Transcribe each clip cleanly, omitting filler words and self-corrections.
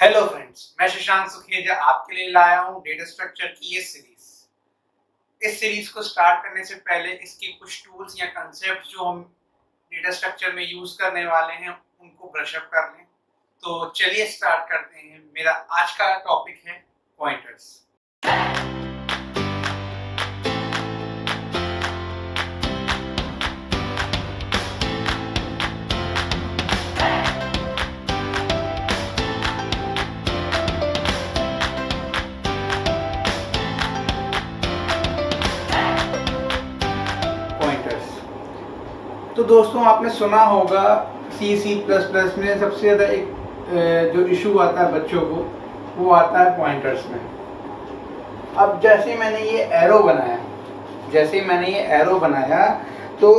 Hello friends, मैं शशांक सुखेजा आपके लिए लाया हूँ डेटा स्ट्रक्चर की ये सीरीज। इस सीरीज को स्टार्ट करने से पहले इसके कुछ टूल्स या कंसेप्ट जो हम डेटा स्ट्रक्चर में यूज करने वाले हैं उनको ब्रश अप कर लें। तो चलिए स्टार्ट करते हैं। मेरा आज का टॉपिक है पॉइंटर्स। तो दोस्तों, आपने सुना होगा C++ में सबसे ज़्यादा एक जो इशू आता है बच्चों को, वो आता है पॉइंटर्स में। अब जैसे मैंने ये एरो बनाया तो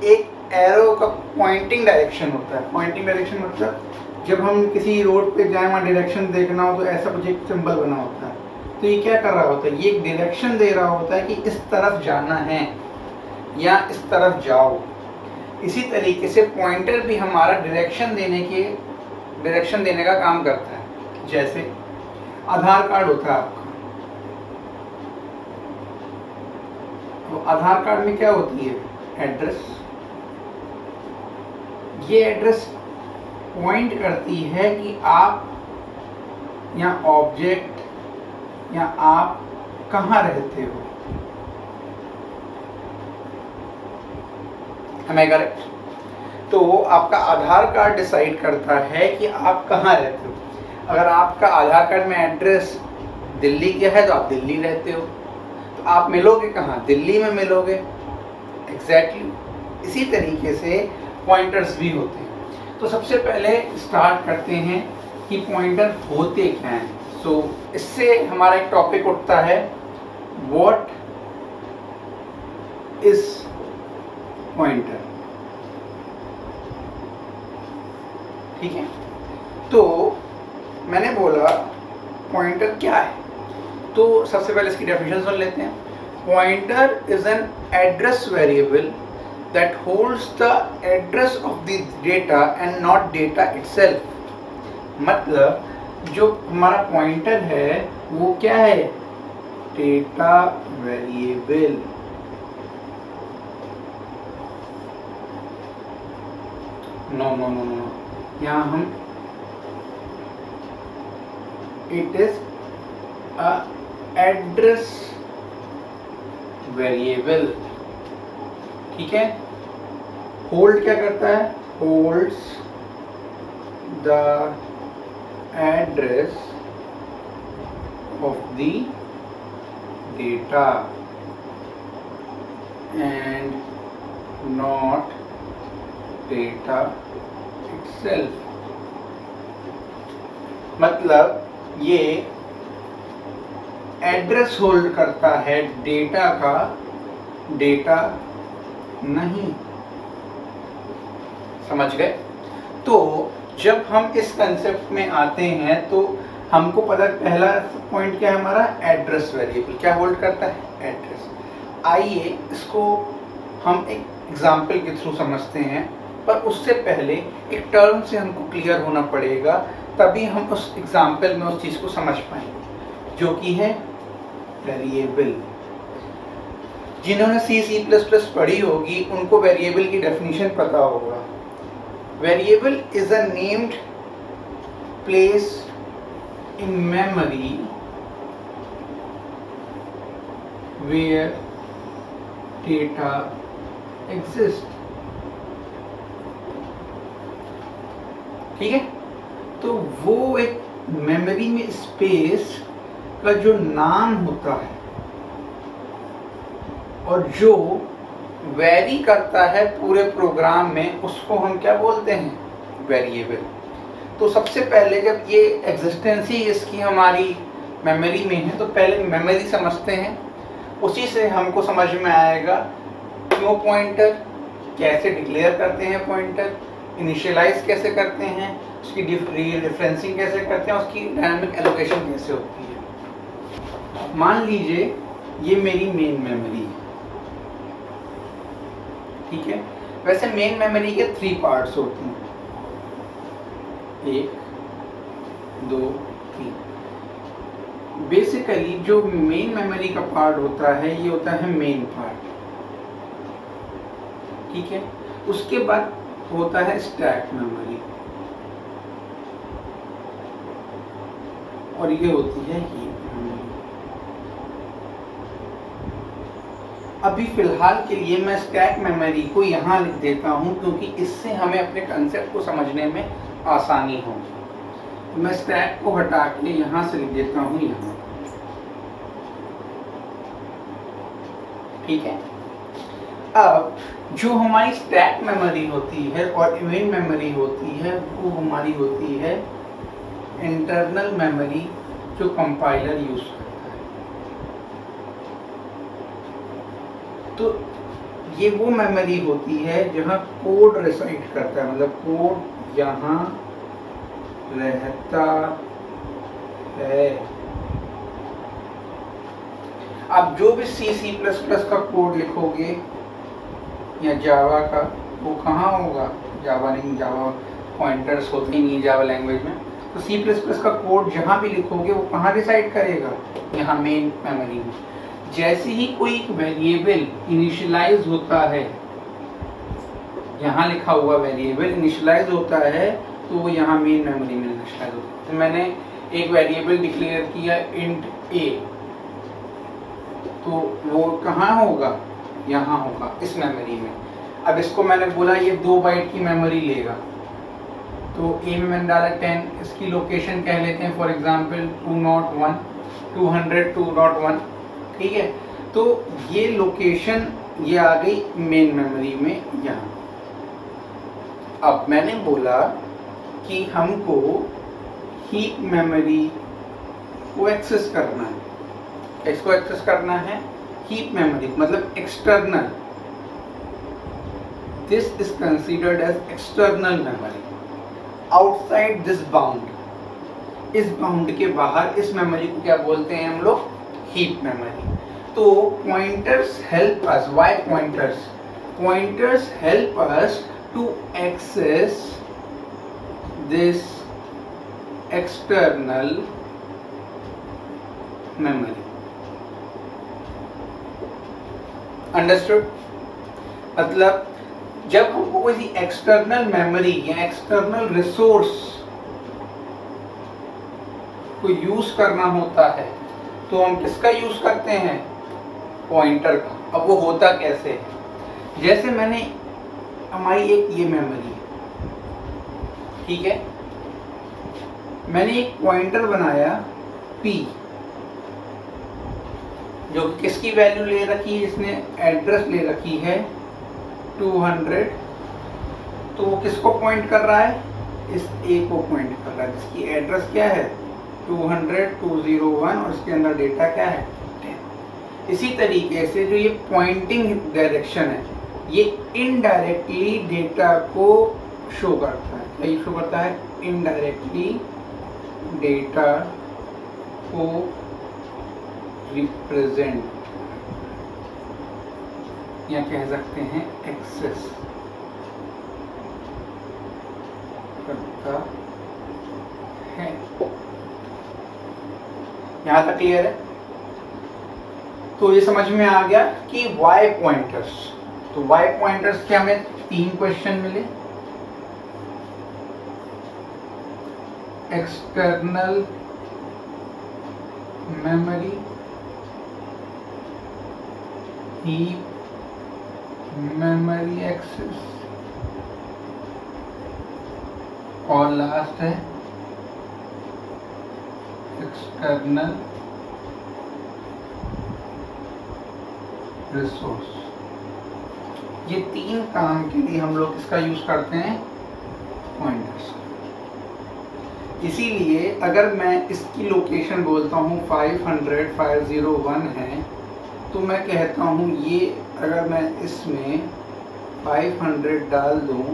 एक एरो का पॉइंटिंग डायरेक्शन होता है। पॉइंटिंग डायरेक्शन मतलब जब हम किसी रोड पे जाएं, वहाँ डायरेक्शन देखना हो तो ऐसा कुछ एक सिंबल बना होता है। तो ये क्या कर रहा होता है, ये एक डायरेक्शन दे रहा होता है कि इस तरफ जाना है या इस तरफ जाओ। इसी तरीके से पॉइंटर भी हमारा डायरेक्शन देने का काम करता है। जैसे आधार कार्ड होता है आपका, तो आधार कार्ड में क्या होती है, एड्रेस। ये एड्रेस पॉइंट करती है कि आप या ऑब्जेक्ट या आप कहाँ रहते हो। Am I correct? तो आपका आधार कार्ड डिसाइड करता है कि आप कहाँ रहते हो। अगर आपका आधार कार्ड में एड्रेस दिल्ली का है तो आप दिल्ली रहते हो, तो आप मिलोगे कहाँ, दिल्ली में मिलोगे। एग्जैक्टली इसी तरीके से पॉइंटर्स भी होते हैं। तो सबसे पहले स्टार्ट करते हैं कि पॉइंटर होते क्या हैं। सो इससे हमारा एक टॉपिक उठता है, व्हाट इज पॉइंटर। ठीक है, तो मैंने बोला पॉइंटर क्या है, तो सबसे पहले इसकी डेफिनेशन सुन लेते हैं। Pointer is an address variable that holds the address of the data and not data itself. मतलब जो हमारा पॉइंटर है वो क्या है, डेटा वेरिएबल। नो, यहाँ हम it is a address variable. ठीक है, होल्ड क्या करता है, holds the address of the data and not data itself. मतलब ये एड्रेस होल्ड करता है डेटा का, डेटा नहीं। समझ गए? तो जब हम इस कंसेप्ट में आते हैं तो हमको पता, पहला पॉइंट क्या है हमारा, एड्रेस वेरिएबल क्या होल्ड करता है, एड्रेस। आइए इसको हम एक एग्जाम्पल के थ्रू समझते हैं, पर उससे पहले एक टर्म से हमको क्लियर होना पड़ेगा, तभी हम उस एग्जाम्पल में उस चीज़ को समझ पाएंगे, जो कि है वेरिएबल। जिन्होंने C++ पढ़ी होगी उनको वेरिएबल की डेफिनेशन पता होगा। Variable is a named place in memory where data exist. ठीक है, तो वो एक मेमोरी में स्पेस का जो नाम होता है और जो वेरी करता है पूरे प्रोग्राम में, उसको हम क्या बोलते हैं, वेरिएबल। तो सबसे पहले जब ये एग्जिस्टेंस ही इसकी हमारी मेमोरी में है, तो पहले मेमोरी समझते हैं, उसी से हमको समझ में आएगा क्यों पॉइंटर, कैसे डिक्लेयर करते हैं पॉइंटर, इनिशियलाइज कैसे करते हैं, उसकी डिफरेंसिंग कैसे करते हैं, उसकी डायनामिक एलोकेशन कैसे होती है। मान लीजिए ये मेरी मेन मेमोरी है। ठीक है, वैसे मेन मेमोरी के 3 पार्ट्स होते हैं, एक 2 3। बेसिकली जो मेन मेमोरी का पार्ट होता है ये होता है मेन पार्ट, ठीक है। उसके बाद होता है स्टैक मेमोरी और ये होती है हीप मेमोरी। अभी फिलहाल के लिए मैं स्टैक मेमोरी को यहाँ लिख देता हूँ क्योंकि इससे हमें अपने कंसेप्ट को समझने में आसानी होगी। मैं स्टैक को हटा के यहाँ से लिख देता हूँ यहाँ, ठीक है। अब जो हमारी स्टैक मेमोरी होती है और मेन मेमोरी होती है वो हमारी होती है इंटरनल मेमोरी जो कंपाइलर यूज करता है। तो ये वो मेमोरी होती है जहाँ कोड रिसाइड करता है, मतलब कोड यहाँ रहता है। आप जो भी C++ का कोड लिखोगे या जावा का, वो कहाँ होगा? जावा नहीं, जावा पॉइंटर्स होते ही नहीं जावा लैंग्वेज में। तो C++ का कोड जहाँ भी लिखोगे वो कहाँ रिसाइड करेगा? यहाँ मेन मेमोरी में। जैसे ही कोई वेरिएबल इनिशियलाइज होता है, यहाँ लिखा हुआ वेरिएबल इनिशियलाइज होता है तो वो यहाँ मेन मेमोरी में इनिशियलाइज होता है। तो मैंने एक वेरिएबल डिक्लेयर किया इंट a, तो वो कहाँ होगा? यहाँ होगा, इस मेमोरी में। अब इसको मैंने बोला ये 2 बाइट की मेमोरी लेगा, तो ए में मैंने डाला 10, इसकी लोकेशन कह लेते हैं फॉर एग्जांपल 201, 200 201, ठीक है। तो ये लोकेशन ये आ गई मेन मेमोरी में यहाँ। अब मैंने बोला कि हमको हीप मेमोरी को एक्सेस करना है। इसको एक्सेस करना है हीप मेमोरी, मतलब external. This is considered as external memory outside this bound. इस बाउंड के बाहर इस मेमोरी को क्या बोलते हैं हम लोग? Heap memory. तो pointers help us, why pointers? Pointers help us to access this external memory. Understood? मतलब जब हमको कोई एक्सटर्नल मेमोरी या एक्सटर्नल रिसोर्स को यूज करना होता है तो हम किसका यूज करते हैं? पॉइंटर का। अब वो होता कैसे है? जैसे मैंने हमारी एक ये मेमोरी है, ठीक है, मैंने एक पॉइंटर बनाया p, जो किसकी वैल्यू ले रखी है? जिसने एड्रेस ले रखी है 200, तो वो किसको पॉइंट कर रहा है? इस a को पॉइंट कर रहा है, जिसकी एड्रेस क्या है? 200 201 और इसके अंदर डेटा क्या है? 10। इसी तरीके से जो ये पॉइंटिंग डायरेक्शन है ये इनडायरेक्टली डेटा को शो करता है। क्या शो करता है? इनडायरेक्टली डेटा को रिप्रेजेंट या कह सकते हैं एक्सेस करता है। यहां तक क्लियर है? तो ये समझ में आ गया कि वाई पॉइंटर्स। तो वाई पॉइंटर्स के हमें 3 क्वेश्चन मिले। External memory, heap memory access, और लास्ट है एक्सटर्नल रिसोर्स। ये 3 काम के लिए हम लोग इसका यूज करते हैं पॉइंटर्स। इसीलिए अगर मैं इसकी लोकेशन बोलता हूँ 500 501 है, तो मैं कहता हूँ ये अगर मैं इसमें 500 डाल दूँ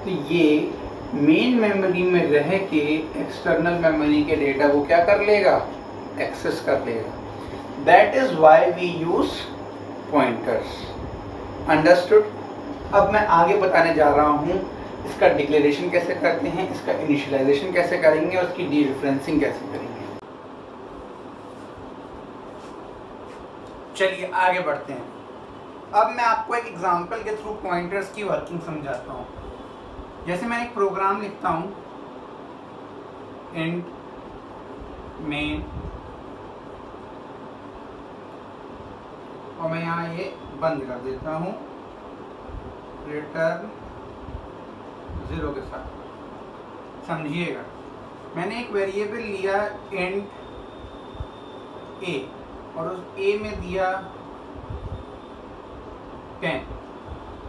तो ये मेन मेमोरी में रह के एक्सटर्नल मेमोरी के डेटा को क्या कर लेगा? एक्सेस कर लेगा। That is why we use pointers. Understood? अब मैं आगे बताने जा रहा हूँ इसका डिक्लेरेशन कैसे करते हैं, इसका इनिशियलाइजेशन कैसे करेंगे और उसकी डीरेफरेंसिंग कैसे करेंगे। चलिए आगे बढ़ते हैं। अब मैं आपको एक एग्जांपल के थ्रू पॉइंटर्स की वर्किंग समझाता हूँ। जैसे मैं एक प्रोग्राम लिखता हूँ इंट मेन, और मैं यहाँ ये बंद कर देता हूँ रिटर्न 0 के साथ। समझिएगा, मैंने एक वेरिएबल लिया इंट a और उस a में दिया 10।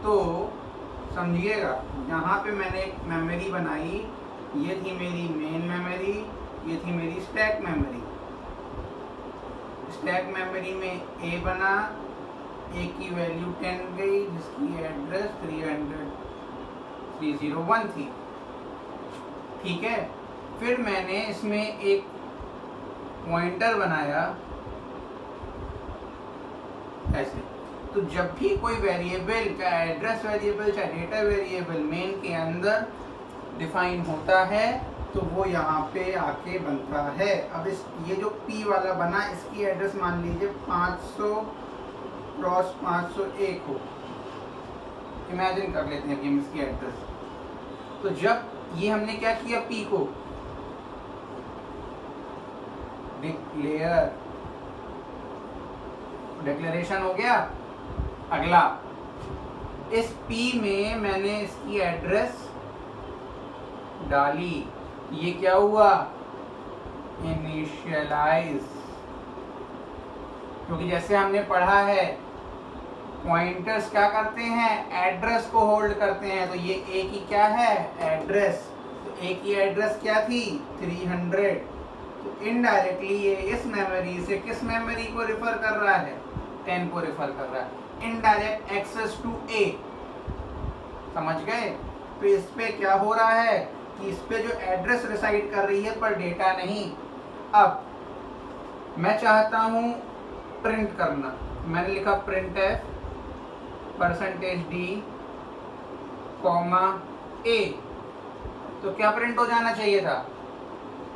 तो समझिएगा, यहाँ पे मैंने एक मेमोरी बनाई, ये थी मेरी मेन मेमोरी, ये थी मेरी स्टैक मेमोरी। स्टैक मेमोरी में a बना, a की वैल्यू 10 गई जिसकी एड्रेस 301 थी। ठीक है, फिर मैंने इसमें एक पॉइंटर बनाया ऐसे। तो जब भी कोई वेरिएबल का एड्रेस वेरिएबल चाहे डेटा वेरिएबल मेन के अंदर डिफाइन होता है तो वो यहाँ पे आके बनता है। अब इस ये जो P वाला बना, इसकी एड्रेस मान लीजिए 500x501 हो, इमेजिन कर लेते हैं कि हम इसकी एड्रेस। तो जब ये हमने क्या किया, P को डिक्लेरेशन हो गया। अगला, इस P में मैंने इसकी एड्रेस डाली, ये क्या हुआ, इनिशियलाइज। क्योंकि जैसे हमने पढ़ा है पॉइंटर्स क्या करते हैं, एड्रेस को होल्ड करते हैं। तो ये A की क्या है, एड्रेस। तो A की एड्रेस क्या थी, 300। तो इनडायरेक्टली ये इस मेमोरी से किस मेमोरी को रिफर कर रहा है, 10 को रिफर कर रहा है। इनडायरेक्ट एक्सेस टू A, समझ गए। तो इस पे क्या हो रहा है कि इस पे जो एड्रेस रिसाइड कर रही है पर डेटा नहीं। अब मैं चाहता हूं प्रिंट करना, मैंने लिखा printf %d, a। तो क्या प्रिंट हो जाना चाहिए था,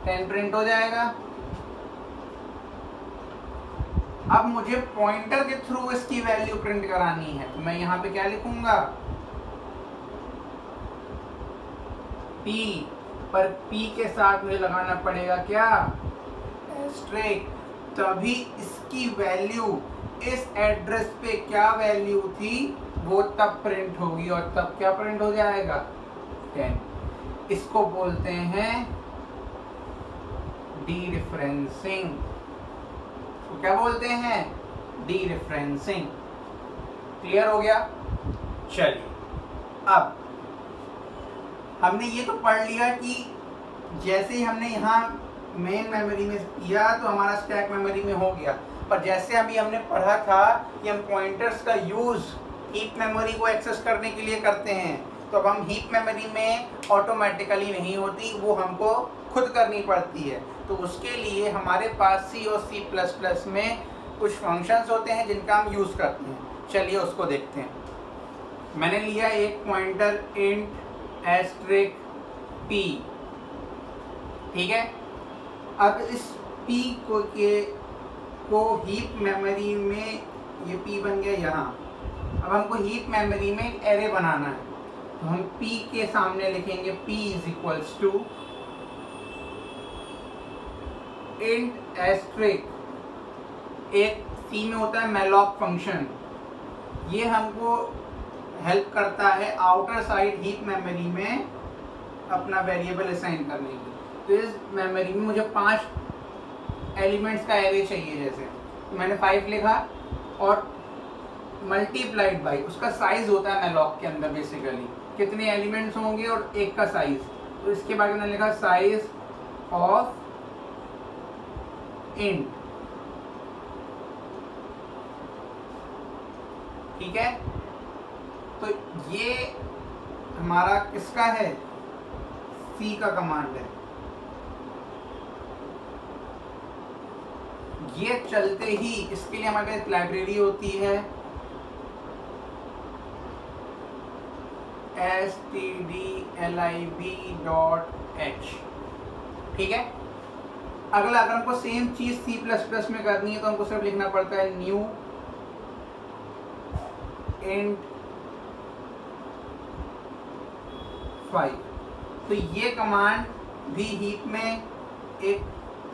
10 प्रिंट हो जाएगा। अब मुझे पॉइंटर के थ्रू इसकी वैल्यू प्रिंट करानी है, तो मैं यहाँ पे क्या लिखूंगा, P, पर P के साथ मुझे लगाना पड़ेगा क्या, एस्टेरिस्क। तभी इसकी वैल्यू इस एड्रेस पे क्या वैल्यू थी वो तब प्रिंट होगी, और तब क्या प्रिंट हो जाएगा, 10। इसको बोलते हैं डीरेफरेंसिंग। तो क्या बोलते हैं, डीरेफरेंसिंग। क्लियर हो गया। चलिए, अब हमने ये तो पढ़ लिया कि जैसे ही हमने यहाँ मेन मेमोरी में किया तो हमारा स्टैक मेमोरी में हो गया। पर जैसे अभी हमने पढ़ा था कि हम पॉइंटर्स का यूज़ हीप मेमोरी को एक्सेस करने के लिए करते हैं, तो अब हम हीप मेमोरी में ऑटोमेटिकली नहीं होती, वो हमको खुद करनी पड़ती है। तो उसके लिए हमारे पास C और C++ में कुछ फंक्शंस होते हैं जिनका हम यूज़ करते हैं। चलिए उसको देखते हैं। मैंने लिया एक पॉइंटर इंट एस्टेरिस्क P, ठीक है। अब इस P को हीप मेमोरी में, ये P बन गया यहाँ। अब हमको हीप मेमोरी में एक एरे बनाना है, तो हम P के सामने लिखेंगे P = इंट एस्टेरिस्क। एक C में होता है malloc फंक्शन, ये हमको हेल्प करता है आउटर साइड हीप मेमोरी में अपना वेरिएबल असाइन करने की। तो इस मेमोरी में मुझे 5 एलिमेंट्स का एरे चाहिए। जैसे तो मैंने 5 लिखा और मल्टीप्लाइड बाई उसका साइज होता है malloc के अंदर बेसिकली कितने एलिमेंट्स होंगे और एक का साइज। तो इसके बाद मैंने लिखा साइज ऑफ इंट, ठीक है। तो ये हमारा किसका है, C का कमांड है। ये चलते ही इसके लिए हमारे पास लाइब्रेरी होती है stdlib.h। ठीक है। अगला अगर हमको सेम चीज C++ में करनी है तो हमको सिर्फ लिखना पड़ता है न्यू int 5। तो ये कमांड भी हीप में एक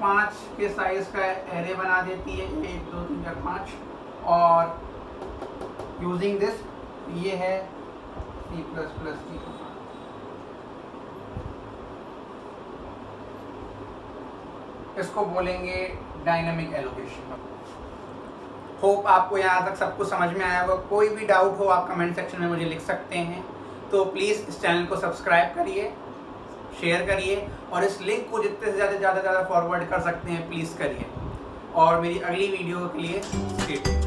5 के साइज का एरे बना देती है, 1 2 3 4 5। और यूजिंग दिस ये है C++ की कमांड। इसको बोलेंगे डायनामिक एलोकेशन। होप आपको यहाँ तक सब कुछ समझ में आया होगा। कोई भी डाउट हो आप कमेंट सेक्शन में मुझे लिख सकते हैं। तो प्लीज़ इस चैनल को सब्सक्राइब करिए, शेयर करिए और इस लिंक को जितने से ज़्यादा फॉरवर्ड कर सकते हैं प्लीज़ करिए। और मेरी अगली वीडियो के लिए स्टे ट्यून्ड।